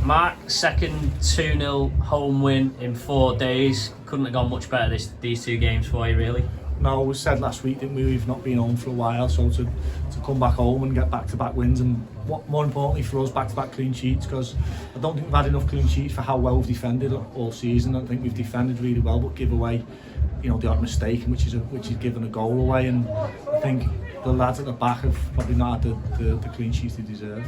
Mark, second 2-0 home win in 4 days. Couldn't have gone much better these 2 games for you, really. No, we said last week, didn't we? We've not been home for a while, so to come back home and get back-to-back wins, and what more importantly for us, back-to-back clean sheets, because I don't think we've had enough clean sheets for how well we've defended all season. I think we've defended really well, but give away, the odd mistake, which is given a goal away, and I think the lads at the back have probably not had the clean sheets they deserve.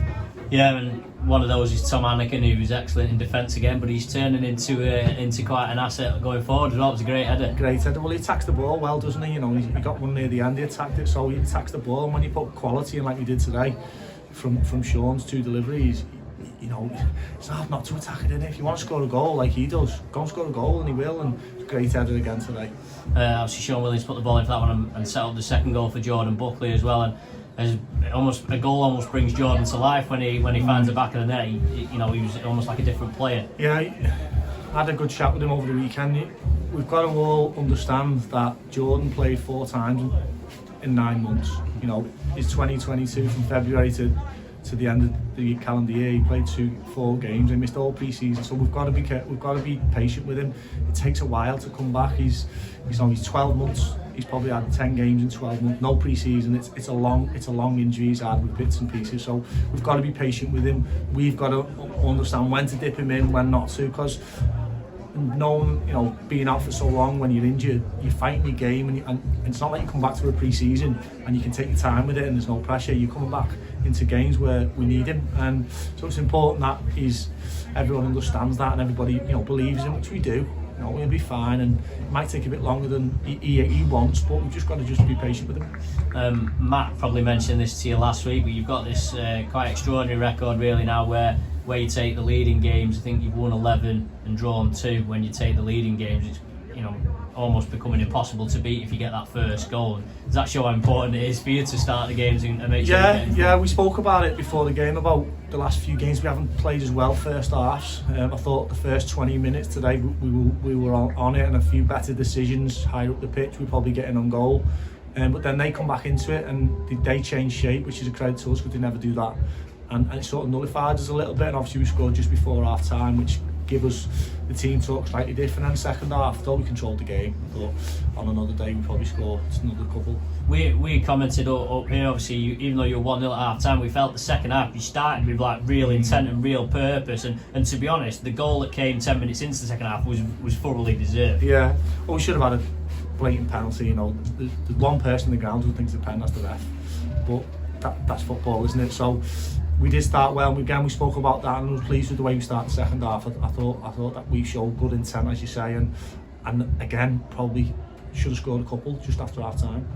Yeah, and one of those is Tom Anakin, who's excellent in defence again, but he's turning into quite an asset going forward. It was a great header. Great header. Well, he attacks the ball well, doesn't he? He got one near the end, he attacked it, so he attacks the ball, and when you put quality in like we did today, from Sean's 2 deliveries, it's hard not to attack it, innit? If you want to score a goal like he does, go and score a goal, and he will, and great header again today. Obviously Sean Williams put the ball in for that one and set up the second goal for Jordan Buckley as well, and a goal almost brings Jordan to life when he finds the back of the net. He was almost like a different player. Yeah, I had a good chat with him over the weekend. We've got to all understand that Jordan played 4 times in 9 months. It's 2022 from February to the end of the calendar year. He played 4 games. He missed all pre-season, so we've got to be patient with him. It takes a while to come back. He's 12 months. He's probably had 10 games in 12 months, no pre-season. It's a long injury he's had with bits and pieces. So we've got to be patient with him. We've got to understand when to dip him in, when not to, because being out for so long, when you're injured, you're fighting your game, and it's not like you come back to a pre-season and you can take your time with it and there's no pressure. You're coming back into games where we need him, and so it's important that everyone understands that and everybody believes him, which we do. He'll be fine, and it might take a bit longer than he wants, but we've just got to be patient with him. Matt probably mentioned this to you last week, but you've got this quite extraordinary record really now where you take the leading games. I think you've won 11 and drawn 2 when you take the leading games. It's almost becoming impossible to beat if you get that first goal. Does that show how important it is for you to start the games and make sure? Yeah, we spoke about it before the game, about the last few games we haven't played as well first halves. I thought the first 20 minutes today we were on it, and a few better decisions higher up the pitch. We're probably getting on goal, but then they come back into it and they change shape, which is a credit to us because they never do that, and it sort of nullified us a little bit. And obviously we scored just before half time, which give us the team talk slightly different. And second half, I thought we controlled the game. I thought on another day we probably score another couple. We commented up here, obviously, even though you were 1-0 at half time, we felt the second half you started with like real intent and real purpose, and to be honest, the goal that came 10 minutes into the second half was thoroughly deserved. Yeah, well, we should have had a blatant penalty. There's one person in the ground who thinks it's a pen, that's the ref, but that's football, isn't it? So we did start well. Again, we spoke about that, and I was pleased with the way we started the second half. I thought that we showed good intent, as you say, and again, probably should have scored a couple just after half time.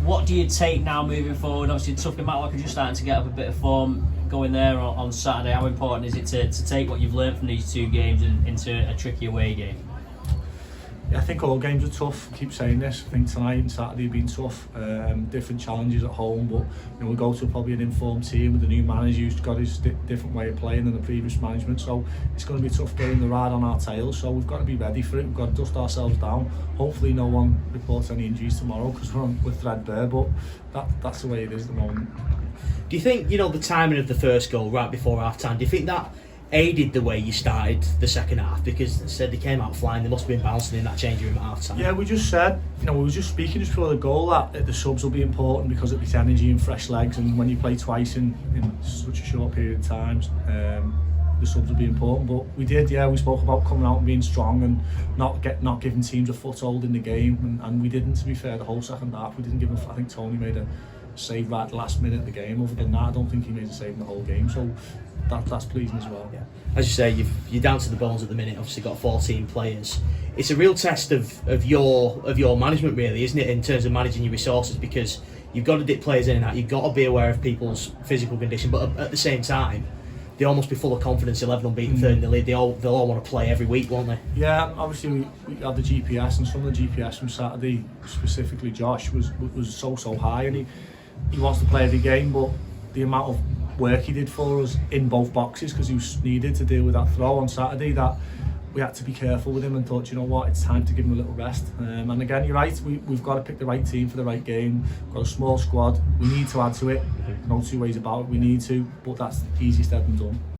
What do you take now moving forward? Obviously, Tuffy Matlock are just starting to get up a bit of form going there on Saturday. How important is it to take what you've learned from these 2 games into a tricky away game? Yeah, I think all games are tough. I keep saying this. I think tonight and Saturday have been tough. Different challenges at home, but we go to probably an informed team with a new manager who's got his different way of playing than the previous management. So it's going to be a tough game. The ride on our tails. So we've got to be ready for it. We've got to dust ourselves down. Hopefully, no one reports any injuries tomorrow because we're threadbare. But that's the way it is at the moment. Do you think the timing of the first goal right before half time? Do you think that aided the way you started the second half? Because they said they came out flying, they must have been bouncing in that changing room at half time. Yeah, we just said, we were just speaking just before the goal that the subs will be important because it gives energy and fresh legs, and when you play twice in such a short period of time, the subs will be important. But we did, we spoke about coming out and being strong and not giving teams a foothold in the game, and we didn't, to be fair, the whole second half. We didn't give them. I think Tony made a save right at the last minute of the game. Other than that, I don't think he made a save in the whole game. So that's pleasing as well. Yeah. As you say, you're down to the bones at the minute. Obviously, got 14 players. It's a real test of your management, really, isn't it? In terms of managing your resources, because you've got to dip players in and out. You've got to be aware of people's physical condition, but at the same time, they almost be full of confidence. 11 unbeaten, third in the league. They'll all want to play every week, won't they? Yeah, obviously we had the GPS, and some of the GPS from Saturday, specifically Josh, was so high, and he wants to play every game, but the amount of work he did for us in both boxes, because he was needed to deal with that throw on Saturday, that we had to be careful with him and thought, you know what, it's time to give him a little rest. And again, you're right, we've got to pick the right team for the right game. We've got a small squad, we need to add to it, no two ways about it, we need to, but that's easier said than done.